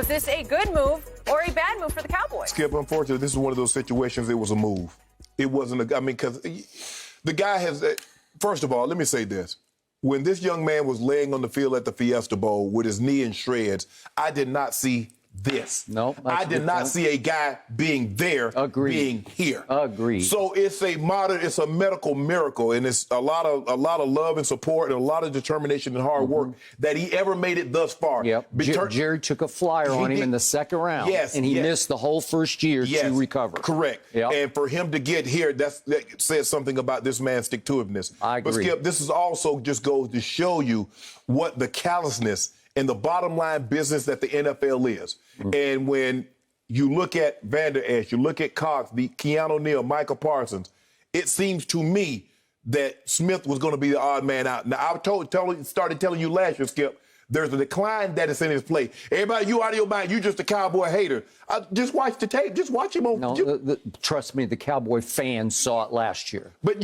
Was this a good move or a bad move for the Cowboys? Skip, unfortunately, this is one of those situations. It was a move. It wasn't because the guy has. First of all, let me say this. When this young man was laying on the field at the Fiesta Bowl with his knee in shreds, I did not see this. No, I did not see a guy being there, being here. Agreed. So it's a medical miracle, and it's a lot of love and support and a lot of determination and hard work that he ever made it thus far. Yep. Jerry took a flyer on him in the second round. Yes, and he missed the whole first year to recover. Correct. Yep. And for him to get here, that says something about this man's stick-to-itiveness. I agree. But Skip, this is also just goes to show you what the callousness and the bottom line business that the NFL is. And when you look at Vander Esch, you look at Cox, the Keanu Neal, Micah Parsons, it seems to me that Smith was going to be the odd man out. Now, I started telling you last year, Skip, there's a decline that is in his play. Everybody, you out of your mind, you just a Cowboy hater. Just watch the tape. Just watch him on. No, trust me, the Cowboy fans saw it last year. But,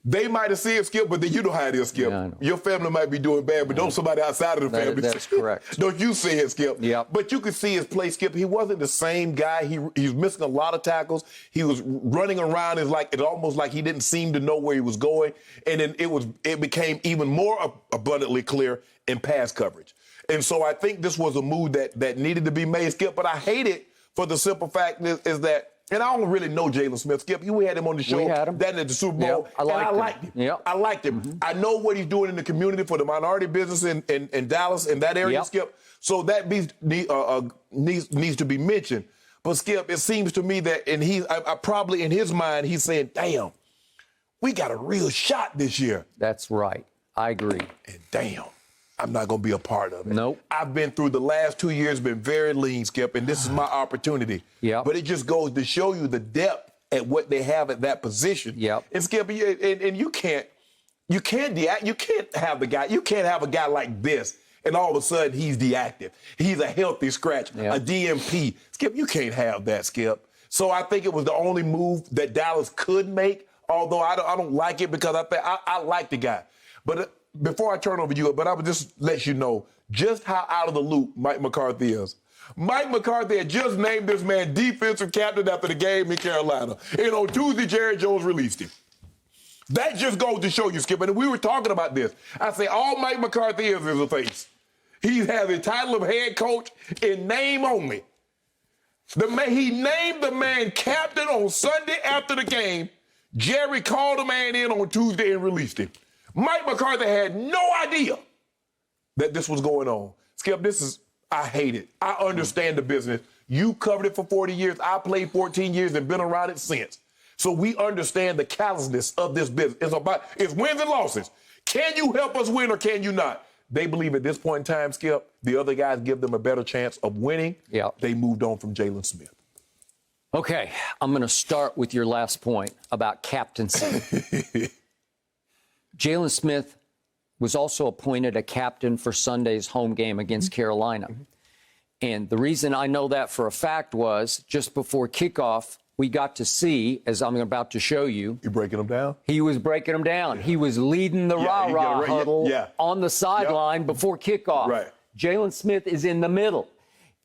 they might have seen it, Skip, but then you know how it is, Skip. Yeah, your family might be doing bad, but don't somebody outside of the family. That's correct. Don't you see it, Skip? Yep. But you could see his play, Skip. He wasn't the same guy. He was missing a lot of tackles. He was running around. It's almost like he didn't seem to know where he was going. And then it became even more abundantly clear in pass coverage. And so I think this was a move that needed to be made, Skip. But I hate it for the simple fact is that. And I don't really know Jaylon Smith, Skip. We had him on the show. We had him. That at the Super Bowl. Yep, I liked him. Yep. I liked him. Mm-hmm. I know what he's doing in the community for the minority business in Dallas, in that area, Skip. So that needs to be mentioned. But, Skip, it seems to me that, and I probably in his mind, he's saying, damn, we got a real shot this year. That's right. I agree. And damn, I'm not going to be a part of it. Nope. I've been through the last 2 years, been very lean, Skip, and this is my opportunity. Yeah. But it just goes to show you the depth at what they have at that position. Yep. And Skip, and you can't have a guy like this, and all of a sudden he's deactive. He's a healthy scratch, a DMP. Skip, you can't have that, Skip. So I think it was the only move that Dallas could make, although I don't like it because I like the guy. But before I turn over you, but I would just let you know just how out of the loop Mike McCarthy is. Mike McCarthy had just named this man defensive captain after the game in Carolina. And on Tuesday, Jerry Jones released him. That just goes to show you, Skip. And we were talking about this. I say all Mike McCarthy is a face. He has the title of head coach in name only. He named the man captain on Sunday after the game. Jerry called the man in on Tuesday and released him. Mike McCarthy had no idea that this was going on. Skip, I hate it. I understand the business. You covered it for 40 years. I played 14 years and been around it since. So we understand the callousness of this business. It's wins and losses. Can you help us win or can you not? They believe at this point in time, Skip, the other guys give them a better chance of winning. Yeah. They moved on from Jaylon Smith. Okay, I'm going to start with your last point about captaincy. Jaylon Smith was also appointed a captain for Sunday's home game against Carolina. And the reason I know that for a fact was just before kickoff, we got to see, as I'm about to show you. You breaking them down? He was breaking them down. Yeah. He was leading the rah-rah huddle on the sideline before kickoff. Right. Jaylon Smith is in the middle.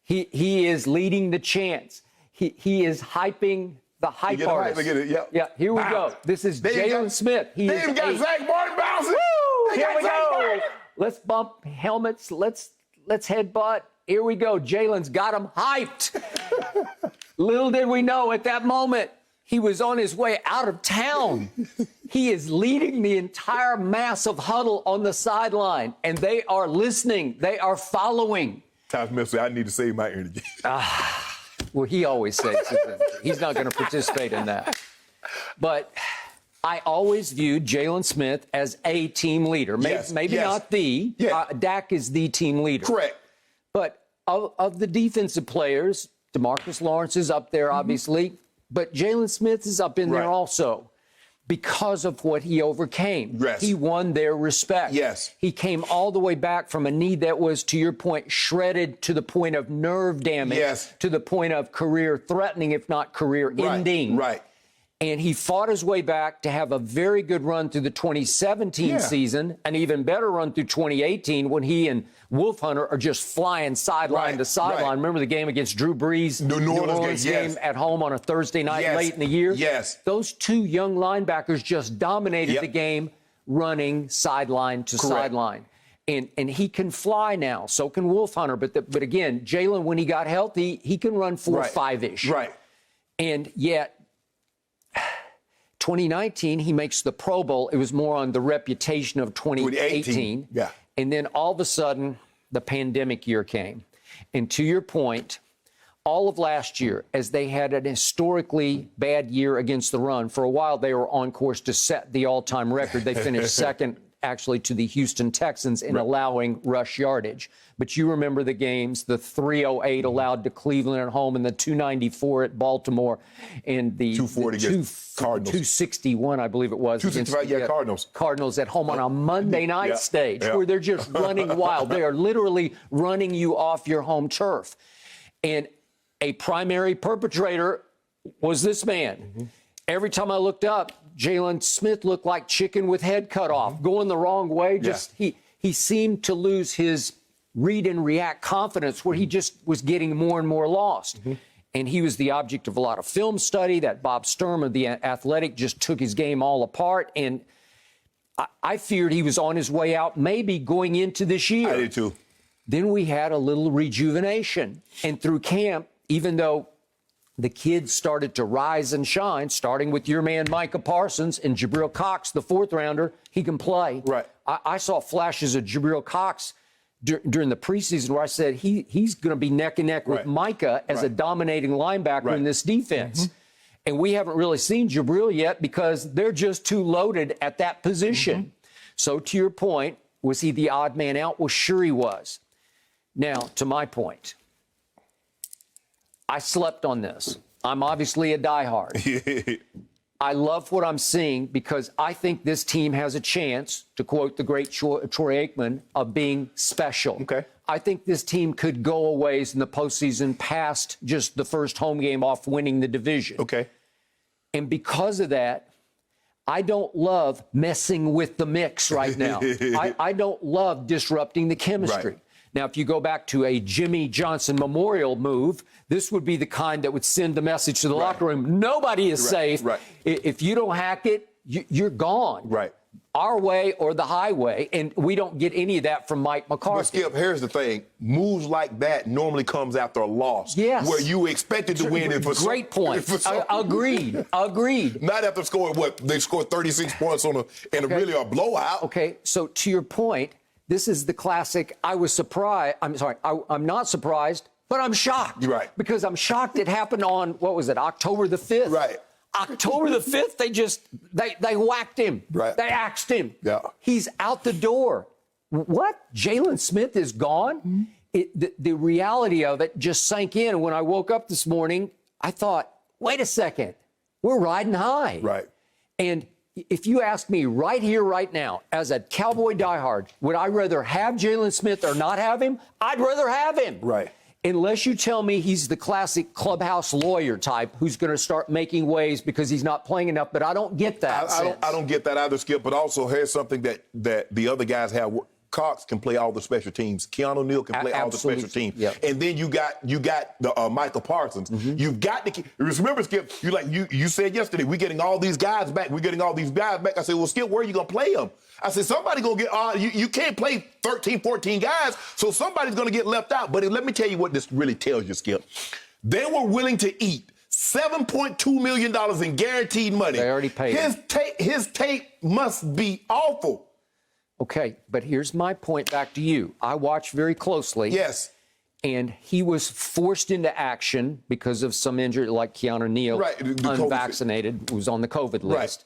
He is leading the chants. He is hyping the hype artist. Yeah, here we go. This is Jaylon Smith. He is got Zach Martin bouncing. Here we go. Let's bump helmets. Let's headbutt. Here we go. Jaylon's got him hyped. Little did we know at that moment, he was on his way out of town. He is leading the entire massive huddle on the sideline, and they are listening. They are following. Tom Smith said, I need to save my energy. Well, he always says he's not going to participate in that. But I always viewed Jaylon Smith as a team leader. Maybe not the. Dak is the team leader. Correct. But of the defensive players, DeMarcus Lawrence is up there, obviously. But Jaylon Smith is up in there also because of what he overcame. Yes. He won their respect. Yes. He came all the way back from a knee that was, to your point, shredded to the point of nerve damage, to the point of career threatening, if not career ending. Right. And he fought his way back to have a very good run through the 2017 season, an even better run through 2018 when he and Wolf Hunter are just flying sideline to sideline. Right. Remember the game against Drew Brees? New Orleans game at home on a Thursday night late in the year? Yes. Those two young linebackers just dominated the game running sideline to sideline. And he can fly now. So can Wolf Hunter. But again, Jaylon, when he got healthy, he can run 4.5-ish. Right. And yet, 2019, he makes the Pro Bowl. It was more on the reputation of 2018. Yeah. And then all of a sudden, the pandemic year came. And to your point, all of last year, as they had an historically bad year against the run, for a while they were on course to set the all-time record. They finished second, actually, to the Houston Texans in allowing rush yardage. But you remember the games, the 308 allowed to Cleveland at home and the 294 at Baltimore and the 240 against Cardinals. 261, I believe it was. 265, Cardinals. Cardinals at home on a Monday night stage where they're just running wild. They are literally running you off your home turf. And a primary perpetrator was this man. Every time I looked up, Jaylon Smith looked like chicken with head cut off, going the wrong way. He seemed to lose his read and react confidence where he just was getting more and more lost. And he was the object of a lot of film study. That Bob Sturm of The Athletic just took his game all apart. And I feared he was on his way out, maybe going into this year. I did too. Then we had a little rejuvenation. And through camp, even though the kids started to rise and shine, starting with your man Micah Parsons and Jabril Cox, the fourth rounder, he can play. Right. I saw flashes of Jabril Cox during the preseason where I said he's going to be neck and neck with Micah as a dominating linebacker in this defense. And we haven't really seen Jabril yet because they're just too loaded at that position. So to your point, was he the odd man out? Well, sure he was. Now, to my point, I slept on this. I'm obviously a diehard. I love what I'm seeing because I think this team has a chance, to quote the great Troy Aikman, of being special. Okay. I think this team could go a ways in the postseason past just the first home game off winning the division. Okay. And because of that, I don't love messing with the mix right now. I don't love disrupting the chemistry. Right. Now, if you go back to a Jimmy Johnson memorial move, this would be the kind that would send the message to the locker room. Nobody is safe. Right. If you don't hack it, you're gone. Right. Our way or the highway. And we don't get any of that from Mike McCarthy. But Skip, here's the thing. Moves like that normally comes after a loss. Yes. Where you expected to win. Great point. Agreed. Agreed. Not after scoring, they scored 36 points on really a blowout. Okay, so to your point, this is the classic, I was surprised. I'm sorry, I'm not surprised, but I'm shocked. Right. Because I'm shocked it happened on, what was it, October the 5th? Right. October the 5th, they whacked him. Right. They axed him. Yeah. He's out the door. What? Jaylon Smith is gone? The reality of it just sank in. And when I woke up this morning, I thought, wait a second, we're riding high. Right. And if you ask me right here, right now, as a Cowboy diehard, would I rather have Jaylon Smith or not have him? I'd rather have him. Right. Unless you tell me he's the classic clubhouse lawyer type who's going to start making waves because he's not playing enough. But I don't get that. I don't get that either, Skip. But also, here's something that the other guys have. Cox can play all the special teams. Keanu Neal can play all the special teams. Yep. And then you got the Micah Parsons. You've got to remember, Skip. You said yesterday we're getting all these guys back. I said, well, Skip, where are you gonna play them? I said, somebody gonna get. You can't play 13, 14 guys, so somebody's gonna get left out. But let me tell you what this really tells you, Skip. They were willing to eat $7.2 million in guaranteed money. They already paid His tape must be awful. Okay, but here's my point back to you. I watched very closely. Yes. And he was forced into action because of some injury, like Keanu Neal, right, unvaccinated, was on the COVID list. Right.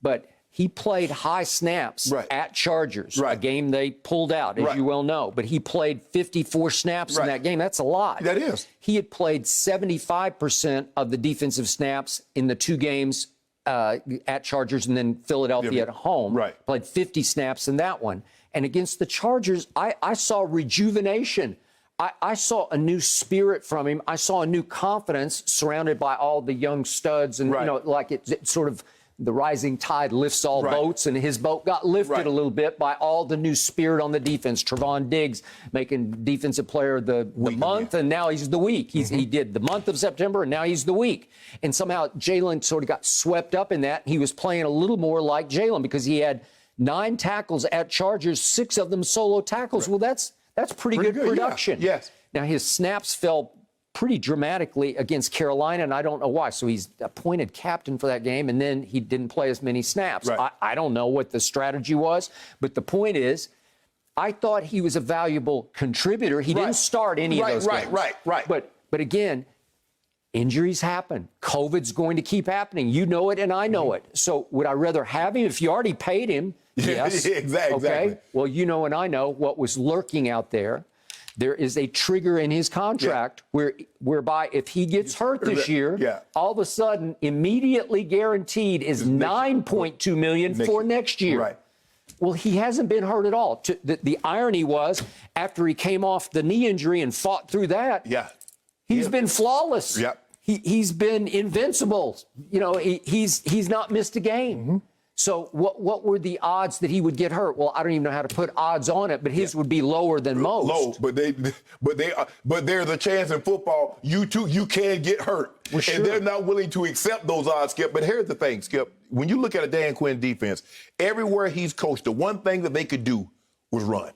But he played high snaps at Chargers, a game they pulled out, as you well know. But he played 54 snaps in that game. That's a lot. That is. He had played 75% of the defensive snaps in the two games at Chargers and then Philadelphia at home. Right. Played 50 snaps in that one. And against the Chargers, I saw rejuvenation. I saw a new spirit from him. I saw a new confidence surrounded by all the young studs. And, like it sort of the rising tide lifts all boats. And his boat got lifted a little bit by all the new spirit on the defense. Trevon Diggs making defensive player of the month. And now he's the week. He did the month of September, and now he's the week. And somehow Jaylon sort of got swept up in that. He was playing a little more like Jaylon because he had 9 tackles at Chargers, 6 of them solo tackles. Well, that's pretty good production. Yeah. Yes. Now, his snaps fell pretty dramatically against Carolina, and I don't know why. So he's appointed captain for that game, and then he didn't play as many snaps. Right. I don't know what the strategy was, but the point is, I thought he was a valuable contributor. He didn't start any of those games. Right. But again, injuries happen. COVID's going to keep happening. You know it, and I know it. So would I rather have him if you already paid him? Yes. Exactly. Okay. Well, you know and I know what was lurking out there. There is a trigger in his contract whereby if he gets hurt this year, all of a sudden, immediately guaranteed is $9.2 million for next year. Right. Well, he hasn't been hurt at all. The irony was, after he came off the knee injury and fought through that, he's been flawless. Yep. He's been invincible. He's not missed a game. So what were the odds that he would get hurt? Well, I don't even know how to put odds on it, but his would be lower than most. Low, but there's a chance in football you can get hurt. Well, sure. And they're not willing to accept those odds, Skip. But here's the thing, Skip. When you look at a Dan Quinn defense, everywhere he's coached, the one thing that they could do was run.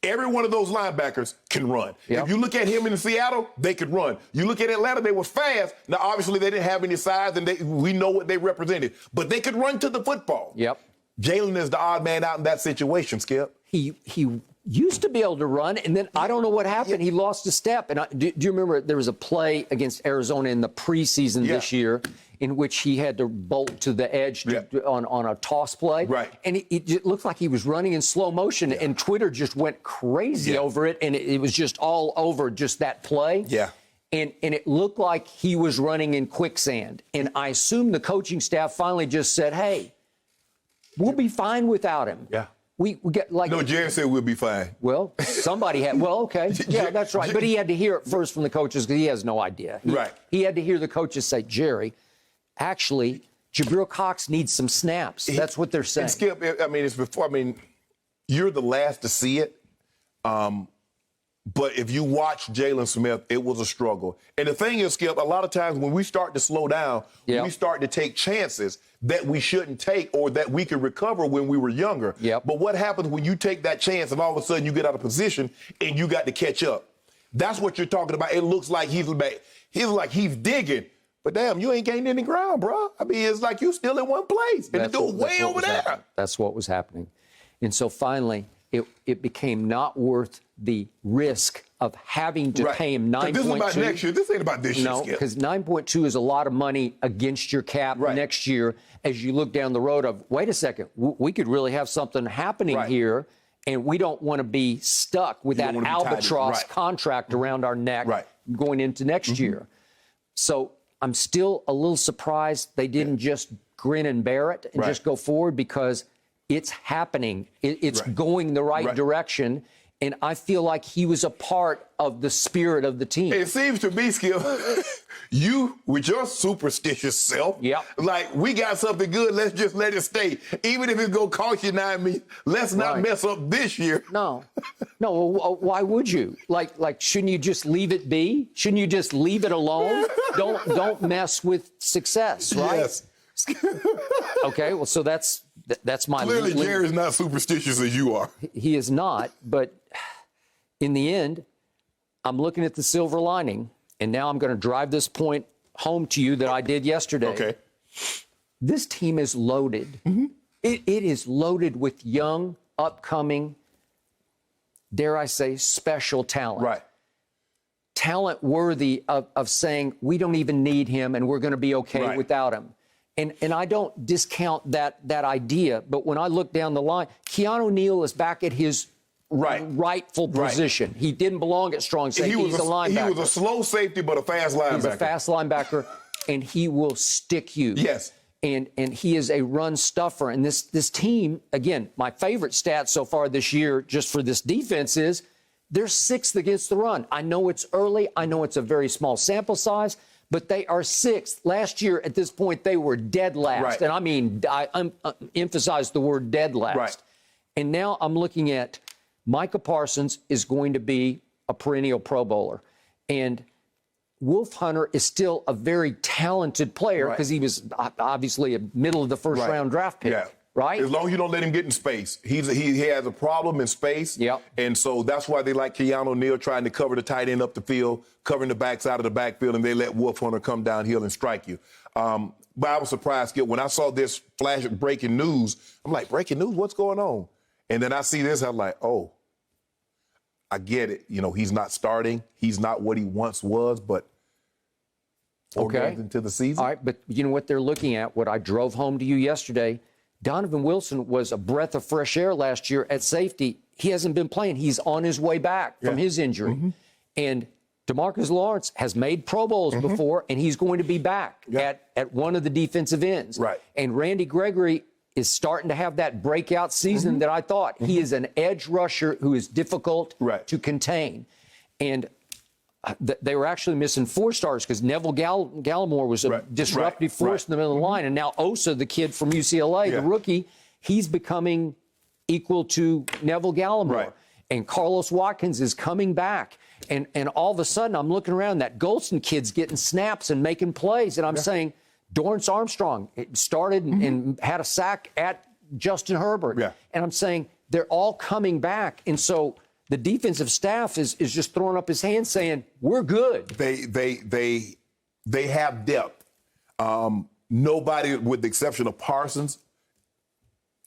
Every one of those linebackers can run. Yep. If you look at him in Seattle, they could run. You look at Atlanta, they were fast. Now, obviously, they didn't have any size, and we know what they represented. But they could run to the football. Yep. Jaylon is the odd man out in that situation, Skip. He used to be able to run, and then I don't know what happened. He lost a step. And do you remember there was a play against Arizona in the preseason this year in which he had to bolt to the edge on a toss play? Right. And it looked like he was running in slow motion, and Twitter just went crazy over it, and it was just all over just that play. Yeah. And it looked like he was running in quicksand. And I assume the coaching staff finally just said, hey, we'll be fine without him. Yeah. We get like... No, Jerry said we'll be fine. Well, somebody had... Well, okay. Yeah, that's right. But he had to hear it first from the coaches because he has no idea. He had to hear the coaches say, Jerry, actually, Jabril Cox needs some snaps. That's what they're saying. And Skip, you're the last to see it. But if you watch Jaylon Smith, it was a struggle. And the thing is, Skip, a lot of times when we start to slow down, we start to take chances that we shouldn't take or that we could recover when we were younger. But what happens when you take that chance and all of a sudden you get out of position and you got to catch up? That's what you're talking about. It looks like he's digging. But damn, you ain't gained any ground, bro. I mean, it's like you still in one place. And the dude way over there. That's what was happening. And so finally, it became not worth the risk of having to pay him 9.2. This is about next year. This ain't about this year. No, because 9.2 is a lot of money against your cap next year as you look down the road of, wait a second, we could really have something happening here, and we don't want to be stuck with that albatross contract around our neck going into next year. So I'm still a little surprised they didn't just grin and bear it and just go forward because it's happening. It's going the right direction. And I feel like he was a part of the spirit of the team. It seems to be, Skip, you, with your superstitious self, like, we got something good, let's just let it stay. Even if it's going to cost you $9 million, let's not mess up this year. No, why would you? Like, shouldn't you just leave it be? Shouldn't you just leave it alone? Don't mess with success, right? Yes. Okay, well, so that's my... Clearly, Jerry's not superstitious as you are. He is not, but in the end, I'm looking at the silver lining, and now I'm going to drive this point home to you that I did yesterday. Okay. This team is loaded. It is loaded with young, upcoming, dare I say, special talent. Talent worthy of saying, we don't even need him, and we're going to be okay without him. And I don't discount that idea, but when I look down the line, Keanu Neal is back at his rightful position. He didn't belong at strong safety. He's a linebacker. He was a slow safety, but a fast linebacker. He's a fast linebacker, and he will stick you. Yes. And he is a run stuffer. And this team, again, my favorite stat so far this year, just for this defense, is They're 6th against the run. I know it's early. I know it's a very small sample size, but they are 6th. Last year, at this point, they were dead last. Right. And I mean, I emphasize the word dead last. Right. And now I'm looking at Micah Parsons is going to be a perennial Pro Bowler. And Wolf Hunter is still a very talented player because he was obviously a middle of the first round draft pick. Yeah. Right? As long as you don't let him get in space. He has a problem in space. Yep. And so that's why they like Keanu Neal trying to cover the tight end up the field, covering the backside of the backfield, and they let Wolf Hunter come downhill and strike you. But I was surprised, Skip, when I saw this flash of breaking news. I'm like, breaking news? What's going on? And then I see this, I'm like, oh, I get it. You know, he's not starting. He's not what he once was, but 4 games into the season. All right, but you know what they're looking at? What I drove home to you yesterday, Donovan Wilson was a breath of fresh air last year at safety. He hasn't been playing. He's on his way back from his injury. And DeMarcus Lawrence has made Pro Bowls before, and he's going to be back at one of the defensive ends. Right. And Randy Gregory is starting to have that breakout season that I thought. He is an edge rusher who is difficult to contain. And they were actually missing 4 stars because Neville Gallimore was a disruptive force in the middle of the line. And now Osa, the kid from UCLA, the rookie, he's becoming equal to Neville Gallimore. And Carlos Watkins is coming back. And all of a sudden, I'm looking around, that Golston kid's getting snaps and making plays. And I'm saying, Dorrance Armstrong started and had a sack at Justin Herbert. And I'm saying, they're all coming back. And so the defensive staff is just throwing up his hands saying, we're good. They have depth. Nobody, with the exception of Parsons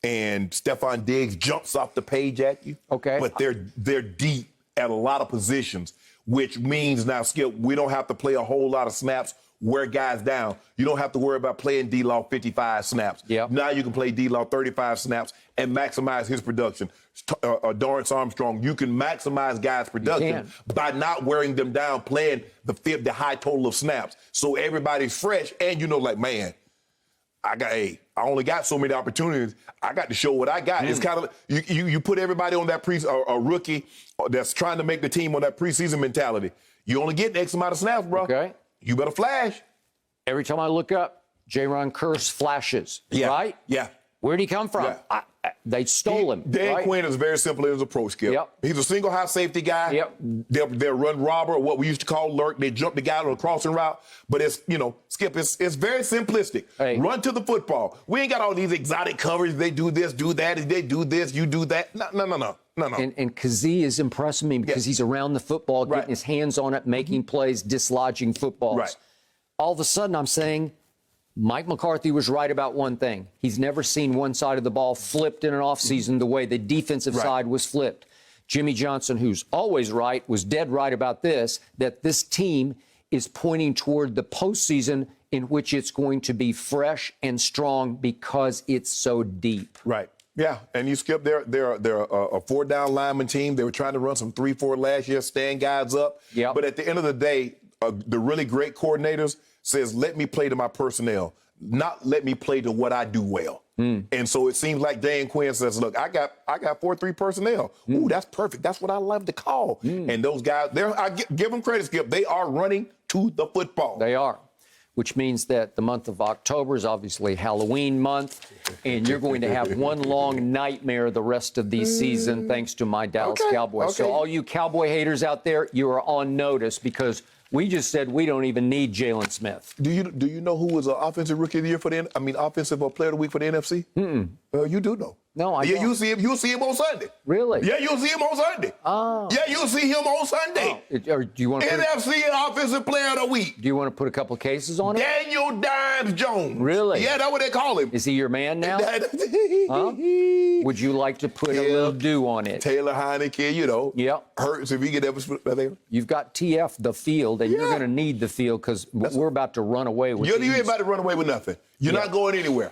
and Stephon Diggs, jumps off the page at you. Okay. But they're deep at a lot of positions, which means now, Skip, we don't have to play a whole lot of snaps, wear guys down. You don't have to worry about playing D-Law 55 snaps. Now you can play D-Law 35 snaps and maximize his production. Dorrance Armstrong, you can maximize guys' production by not wearing them down, playing the high total of snaps. So everybody's fresh, and you know, like, man, I only got so many opportunities. I got to show what I got. It's kind of you put everybody on that a rookie that's trying to make the team on that preseason mentality. You only get X amount of snaps, bro. Okay. You better flash. Every time I look up, Jaron Kearse flashes. Right? Yeah. Where'd he come from? They stole him. Dan Quinn is very simple in his approach, Skip. He's a single high safety guy. They'll run robber, what we used to call lurk. They jump the guy on a crossing route. But it's, you know, Skip, it's very simplistic. Run to the football. We ain't got all these exotic coverage. They do this, do that. If they do this, you do that. No. And Kazee is impressing me because he's around the football, getting his hands on it, making plays, dislodging footballs. All of a sudden, I'm saying, Mike McCarthy was right about one thing. He's never seen one side of the ball flipped in an offseason the way the defensive side was flipped. Jimmy Johnson, who's always right, was dead right about this, that this team is pointing toward the postseason in which it's going to be fresh and strong because it's so deep. Yeah, and you Skip, they're a 4-down lineman team. They were trying to run some 3-4 last year, stand guys up. But at the end of the day, the really great coordinators says, let me play to my personnel, not let me play to what I do well. And so it seems like Dan Quinn says, look, I got 4-3 personnel. Ooh, that's perfect. That's what I love to call. And those guys, I give them credit, Skip. They are running to the football. They are, which means that the month of October is obviously Halloween month, and you're going to have one long nightmare the rest of the season thanks to my Dallas Cowboys. So all you Cowboy haters out there, you are on notice because we just said we don't even need Jaylon Smith. Do you know who was an offensive rookie of the year for offensive player of the week for the NFC? You do know. No, I don't. You'll see him on Sunday. Really? Yeah, you'll see him on Sunday. Oh. Yeah, you'll see him on Sunday. Or do you want to NFC offensive player of the week. Do you want to put a couple cases on it? Daniel Dimes Jones. Really? Yeah, that's what they call him. Is he your man now? Would you like to put a little dew on it? Taylor Heineke, you know. Hurts if he could ever split that there. You've got TF, the field, and you're going to need the field because we're about to run away with You ain't about to run away with nothing. You're not going anywhere.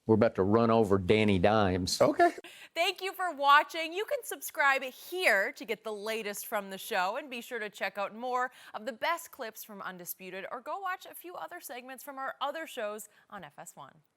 We're about to run over Danny Dimes. Okay. Thank you for watching. You can subscribe here to get the latest from the show, and be sure to check out more of the best clips from Undisputed, or go watch a few other segments from our other shows on FS1.